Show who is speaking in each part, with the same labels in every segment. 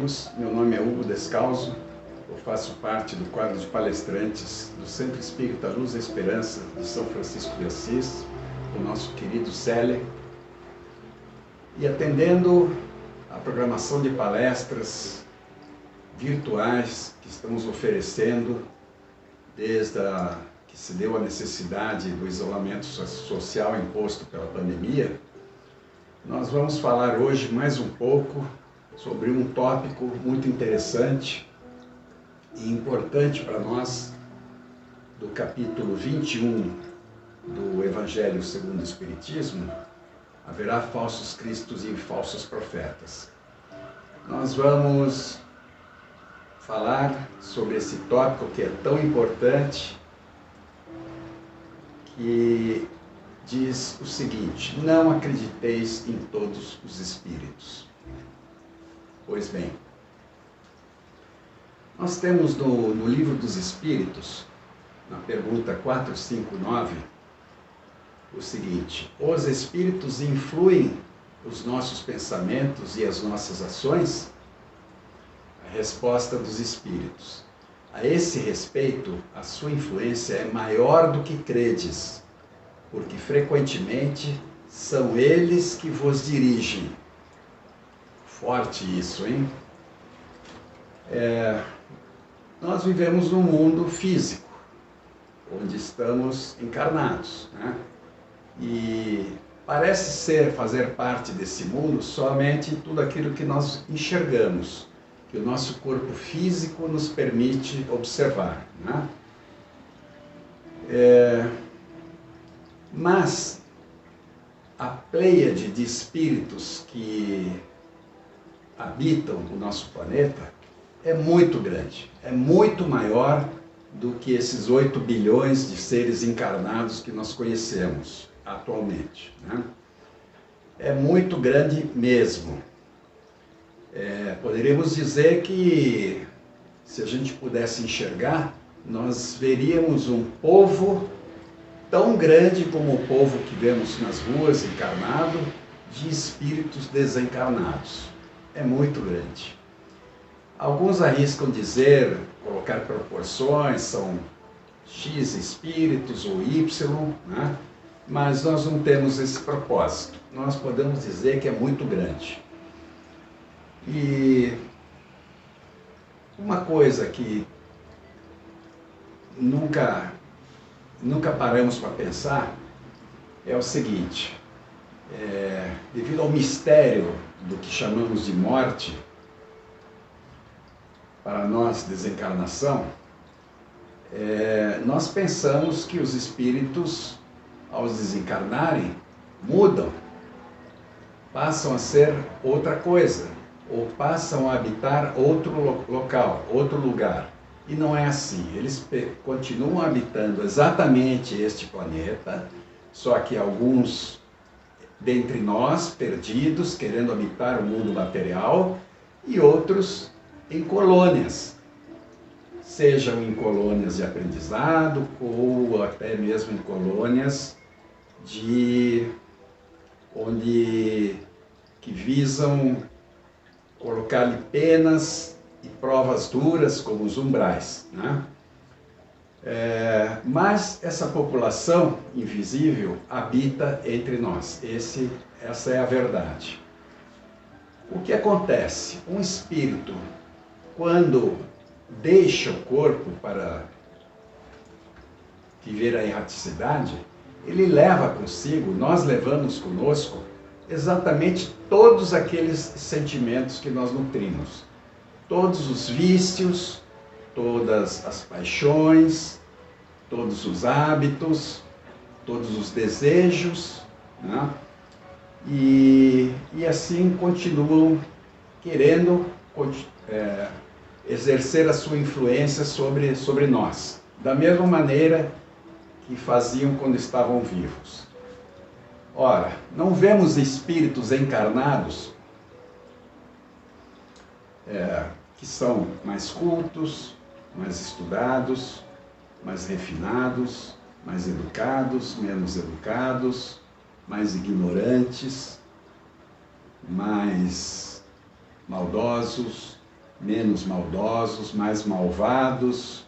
Speaker 1: amigos, meu nome é Hugo Descalzo, eu faço parte do quadro de palestrantes do Centro Espírita Luz e Esperança de São Francisco de Assis, o nosso querido Célio, e atendendo a programação de palestras virtuais que estamos oferecendo desde que se deu a necessidade do isolamento social imposto pela pandemia. Nós vamos falar hoje mais um pouco sobre um tópico muito interessante e importante para nós, do capítulo 21 do Evangelho segundo o Espiritismo: haverá falsos cristos e falsos profetas. Nós vamos falar sobre esse tópico que é tão importante, que diz o seguinte: não acrediteis em todos os espíritos. Pois bem, nós temos no Livro dos Espíritos, na pergunta 459, o seguinte: os espíritos influem os nossos pensamentos e as nossas ações? A resposta dos espíritos: a esse respeito, a sua influência é maior do que credes, porque frequentemente são eles que vos dirigem. Forte isso, hein? Nós vivemos num mundo físico, onde estamos encarnados, né? E parece fazer parte desse mundo somente tudo aquilo que nós enxergamos, que o nosso corpo físico nos permite observar, né? Mas a pleiade de espíritos que habitam o nosso planeta é muito grande, é muito maior do que esses 8 bilhões de seres encarnados que nós conhecemos atualmente, né? É muito grande mesmo. Poderíamos dizer que, se a gente pudesse enxergar, nós veríamos um povo tão grande como o povo que vemos nas ruas encarnado, de espíritos desencarnados. É muito grande. Alguns arriscam dizer, colocar proporções, são X espíritos ou Y, né? Mas nós não temos esse propósito. Nós podemos dizer que é muito grande. E uma coisa que nunca paramos para pensar é o seguinte: devido ao mistério do que chamamos de morte, para nós desencarnação, nós pensamos que os espíritos, ao desencarnarem, mudam, passam a ser outra coisa, ou passam a habitar outro local, outro lugar. E não é assim. Eles continuam habitando exatamente este planeta, só que alguns dentre nós, perdidos, querendo habitar o mundo material, e outros em colônias, sejam em colônias de aprendizado, ou até mesmo em colônias que visam colocar-lhe penas e provas duras, como os umbrais, né? Mas essa população invisível habita entre nós. Essa é a verdade. O que acontece? Um espírito, quando deixa o corpo para viver a erraticidade, ele leva consigo, nós levamos conosco, exatamente todos aqueles sentimentos que nós nutrimos. Todos os vícios, todas as paixões, todos os hábitos, todos os desejos, né? E assim continuam querendo exercer a sua influência sobre nós, da mesma maneira que faziam quando estavam vivos. Ora, não vemos espíritos encarnados que são mais cultos, mais estudados, mais refinados, mais educados, menos educados, mais ignorantes, mais maldosos, menos maldosos, mais malvados,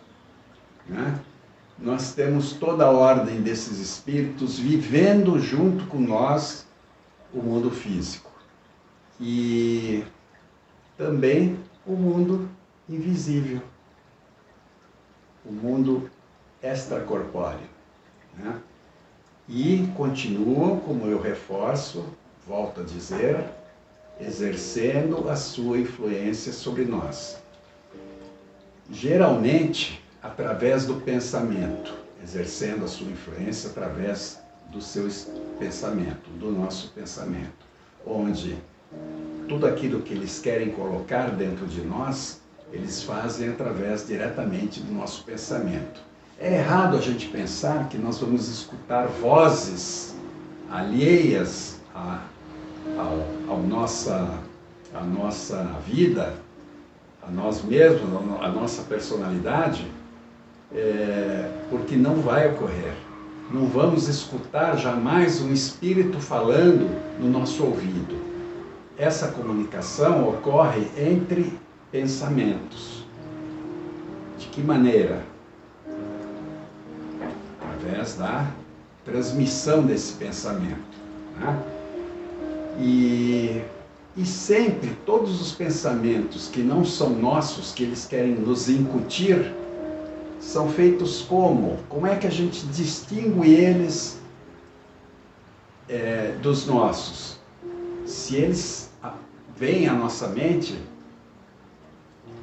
Speaker 1: né? Nós temos toda a ordem desses espíritos vivendo junto com nós o mundo físico. E também o mundo invisível, o mundo extracorpóreo, né? E continuam, como eu reforço, volto a dizer, exercendo a sua influência sobre nós. Geralmente, através do pensamento, exercendo a sua influência através do seu pensamento, do nosso pensamento, onde tudo aquilo que eles querem colocar dentro de nós, eles fazem através diretamente do nosso pensamento. É errado a gente pensar que nós vamos escutar vozes alheias à nossa vida, a nós mesmos, a nossa personalidade, porque não vai ocorrer. Não vamos escutar jamais um espírito falando no nosso ouvido. Essa comunicação ocorre entre pensamentos. De que maneira? Através da transmissão desse pensamento, né? E sempre todos os pensamentos que não são nossos, que eles querem nos incutir, são feitos como? Como é que a gente distingue eles dos nossos? Se eles vêm à nossa mente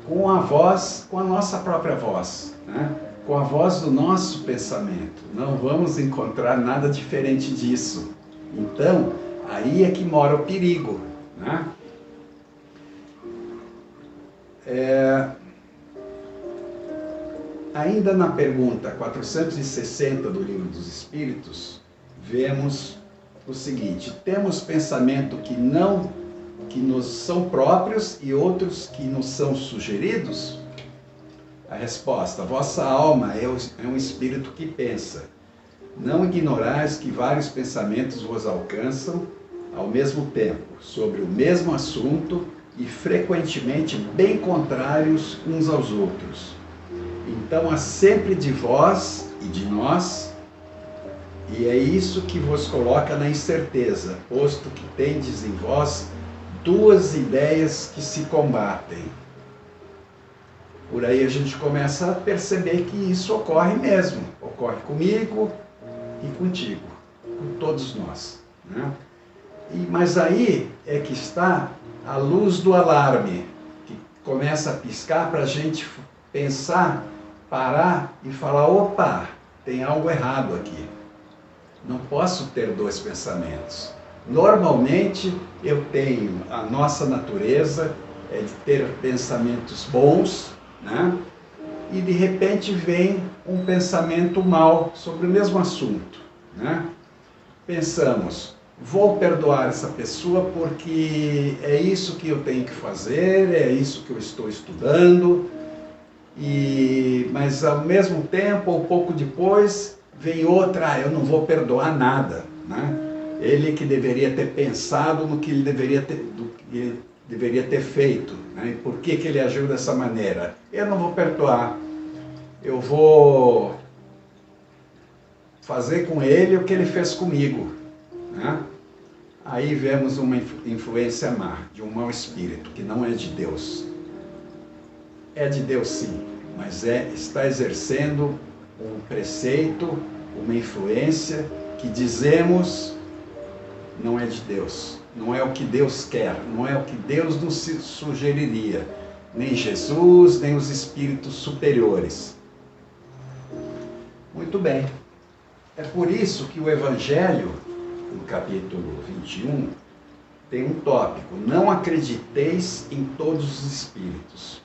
Speaker 1: com a voz, com a nossa própria voz, né? Com a voz do nosso pensamento. Não vamos encontrar nada diferente disso. Então, aí é que mora o perigo, né? Ainda na pergunta 460 do Livro dos Espíritos, vemos o seguinte: temos pensamento que nos são próprios e outros que nos são sugeridos? A resposta: vossa alma é um espírito que pensa. Não ignorais que vários pensamentos vos alcançam ao mesmo tempo, sobre o mesmo assunto e frequentemente bem contrários uns aos outros. Então há sempre de vós e de nós, e é isso que vos coloca na incerteza, posto que tendes em vós duas ideias que se combatem. Por aí a gente começa a perceber que isso ocorre mesmo, ocorre comigo e contigo, com todos nós, né? Mas aí é que está a luz do alarme, que começa a piscar para a gente pensar, parar e falar: opa, tem algo errado aqui. Não posso ter dois pensamentos. Normalmente eu tenho, a nossa natureza é de ter pensamentos bons, né? E de repente vem um pensamento mau sobre o mesmo assunto, né? Pensamos: vou perdoar essa pessoa porque é isso que eu tenho que fazer, é isso que eu estou estudando, mas ao mesmo tempo, ou pouco depois, vem outra: eu não vou perdoar nada, né? Ele que deveria ter pensado no que ele deveria ter feito, né? E por que ele agiu dessa maneira? Eu não vou perdoar, eu vou fazer com ele o que ele fez comigo, né? Aí vemos uma influência má, de um mau espírito, que não é de Deus. É de Deus sim, mas está exercendo um preceito, uma influência que dizemos não é de Deus, não é o que Deus quer, não é o que Deus nos sugeriria, nem Jesus, nem os espíritos superiores. Muito bem. É por isso que o Evangelho, no capítulo 21, tem um tópico: não acrediteis em todos os espíritos.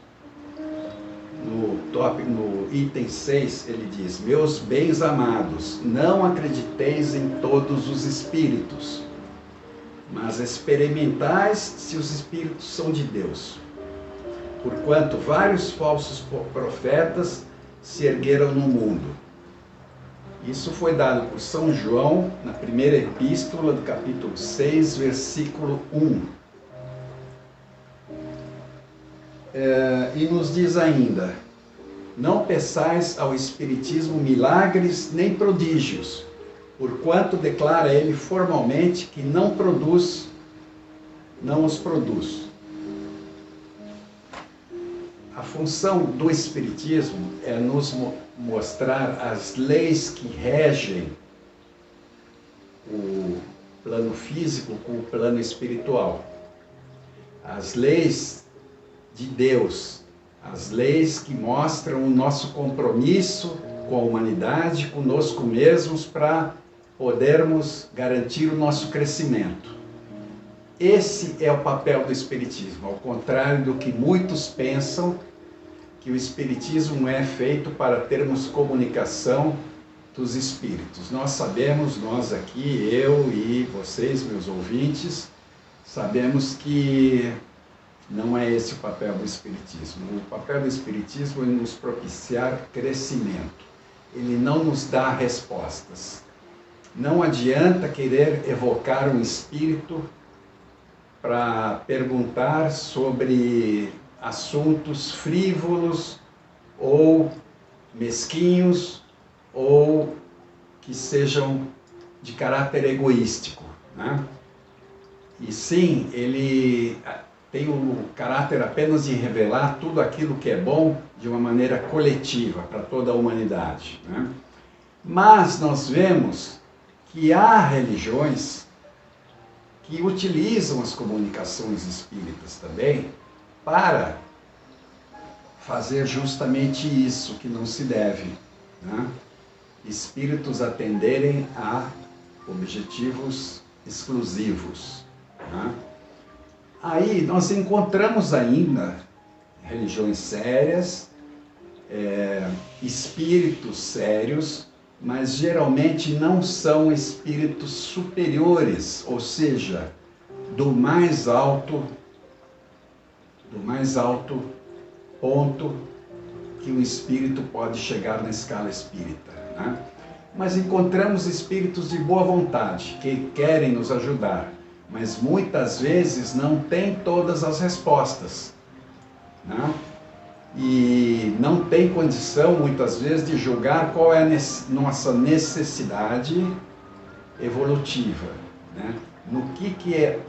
Speaker 1: No item 6, ele diz: meus bens amados, não acrediteis em todos os espíritos, mas experimentais se os espíritos são de Deus. Porquanto vários falsos profetas se ergueram no mundo. Isso foi dado por São João na primeira epístola do capítulo 6, versículo 1. E nos diz ainda: não peçais ao Espiritismo milagres nem prodígios, porquanto declara ele formalmente que não os produz. A função do Espiritismo é nos mostrar as leis que regem o plano físico com o plano espiritual. As leis de Deus, as leis que mostram o nosso compromisso com a humanidade, conosco mesmos, para podermos garantir o nosso crescimento. Esse é o papel do Espiritismo, ao contrário do que muitos pensam, que o Espiritismo é feito para termos comunicação dos espíritos. Nós sabemos, nós aqui, eu e vocês, meus ouvintes, sabemos que não é esse o papel do Espiritismo. O papel do Espiritismo é nos propiciar crescimento. Ele não nos dá respostas. Não adianta querer evocar um espírito para perguntar sobre assuntos frívolos ou mesquinhos ou que sejam de caráter egoístico, né? E sim, ele tem o caráter apenas de revelar tudo aquilo que é bom de uma maneira coletiva para toda a humanidade, né? Mas nós vemos que há religiões que utilizam as comunicações espíritas também para fazer justamente isso que não se deve, né? Espíritos atenderem a objetivos exclusivos, né? Aí nós encontramos ainda religiões sérias, espíritos sérios, mas geralmente não são espíritos superiores, ou seja, do mais alto ponto que um espírito pode chegar na escala espírita, né? Mas encontramos espíritos de boa vontade, que querem nos ajudar, mas muitas vezes não têm todas as respostas, né? E não tem condição, muitas vezes, de julgar qual é a nossa necessidade evolutiva, né? No que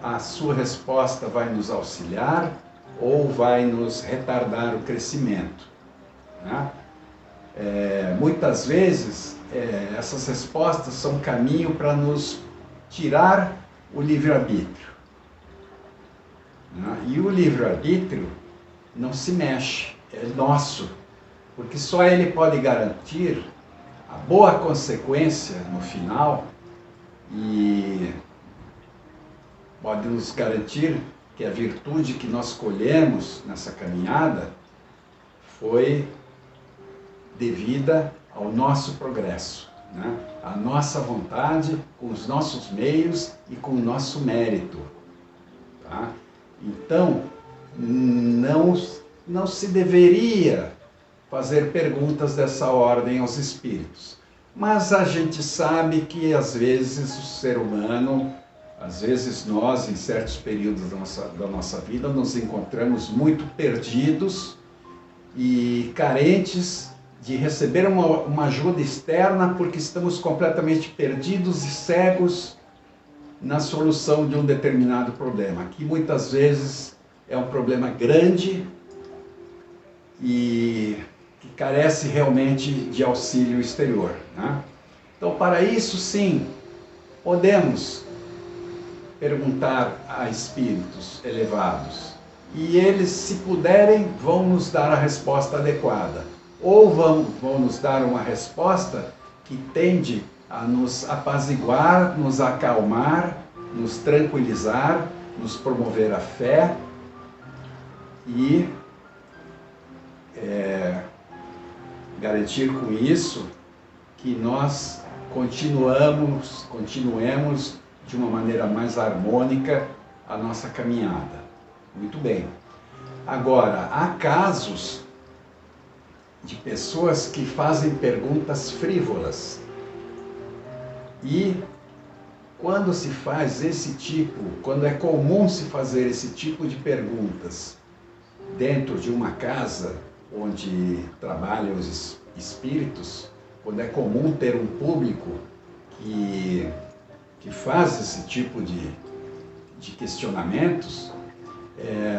Speaker 1: a sua resposta vai nos auxiliar ou vai nos retardar o crescimento, né? Muitas vezes, essas respostas são caminho para nos tirar o livre-arbítrio, né? E o livre-arbítrio não se mexe, é nosso, porque só ele pode garantir a boa consequência no final e pode nos garantir que a virtude que nós colhemos nessa caminhada foi devida ao nosso progresso, né? A nossa vontade, com os nossos meios e com o nosso mérito, tá? Então, não se deveria fazer perguntas dessa ordem aos espíritos. Mas a gente sabe que às vezes o ser humano, às vezes nós, em certos períodos da nossa vida, nos encontramos muito perdidos e carentes de receber uma ajuda externa porque estamos completamente perdidos e cegos na solução de um determinado problema, que muitas vezes é um problema grande e que carece realmente de auxílio exterior, né? Então, para isso, sim, podemos perguntar a espíritos elevados e eles, se puderem, vão nos dar a resposta adequada, ou vão nos dar uma resposta que tende a nos apaziguar, nos acalmar, nos tranquilizar, nos promover a fé e garantir com isso que nós continuemos de uma maneira mais harmônica a nossa caminhada. Muito bem. Agora, há casos de pessoas que fazem perguntas frívolas. E quando se faz quando é comum se fazer esse tipo de perguntas, dentro de uma casa onde trabalham os espíritos, quando é comum ter um público que faz esse tipo de questionamentos,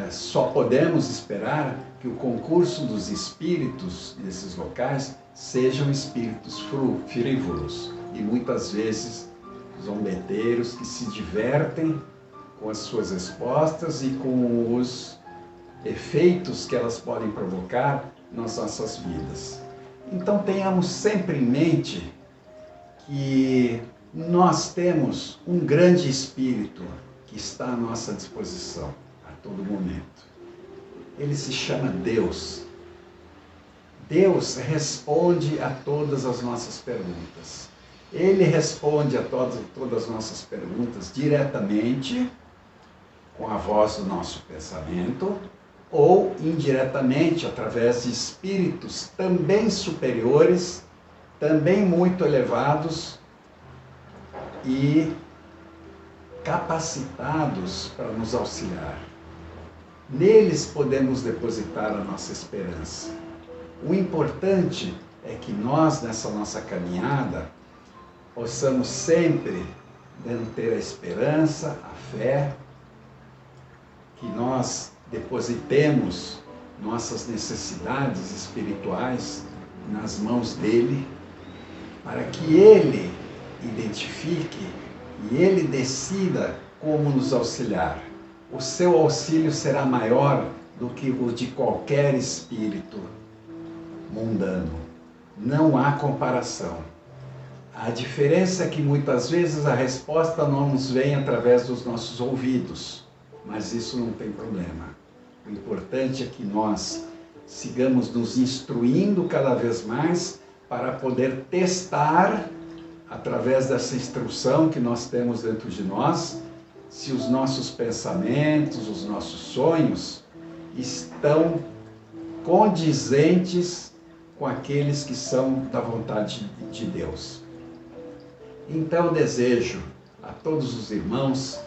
Speaker 1: só podemos esperar que o concurso dos espíritos nesses locais sejam espíritos frívolos e muitas vezes zombeteiros que se divertem com as suas respostas e com os efeitos que elas podem provocar nas nossas vidas. Então tenhamos sempre em mente que nós temos um grande espírito que está à nossa disposição a todo momento. Ele se chama Deus. Deus responde a todas as nossas perguntas. Ele responde a todas as nossas perguntas diretamente, com a voz do nosso pensamento, ou indiretamente, através de espíritos também superiores, também muito elevados e capacitados para nos auxiliar. Neles podemos depositar a nossa esperança. O importante é que nós, nessa nossa caminhada, possamos sempre manter a esperança, a fé, que nós depositemos nossas necessidades espirituais nas mãos dele, para que ele identifique e ele decida como nos auxiliar. O seu auxílio será maior do que o de qualquer espírito mundano. Não há comparação. A diferença é que muitas vezes a resposta não nos vem através dos nossos ouvidos, mas isso não tem problema. O importante é que nós sigamos nos instruindo cada vez mais para poder testar, através dessa instrução que nós temos dentro de nós, se os nossos pensamentos, os nossos sonhos estão condizentes com aqueles que são da vontade de Deus. Então eu desejo a todos os irmãos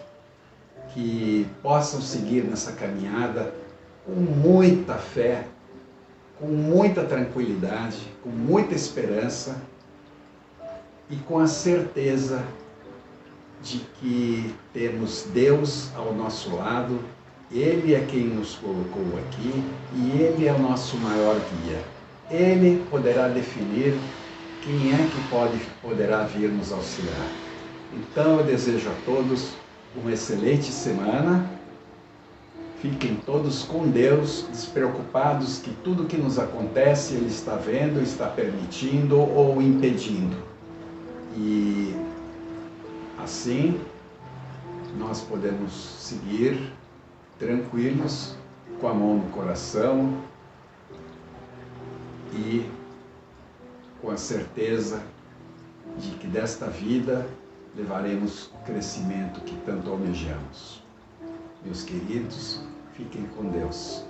Speaker 1: que possam seguir nessa caminhada com muita fé, com muita tranquilidade, com muita esperança e com a certeza de que temos Deus ao nosso lado, Ele é quem nos colocou aqui e Ele é o nosso maior guia. Ele poderá definir quem é que poderá vir nos auxiliar. Então eu desejo a todos uma excelente semana. Fiquem todos com Deus, despreocupados que tudo que nos acontece Ele está vendo, está permitindo ou impedindo. E assim nós podemos seguir tranquilos, com a mão no coração e com a certeza de que desta vida levaremos o crescimento que tanto almejamos. Meus queridos, fiquem com Deus.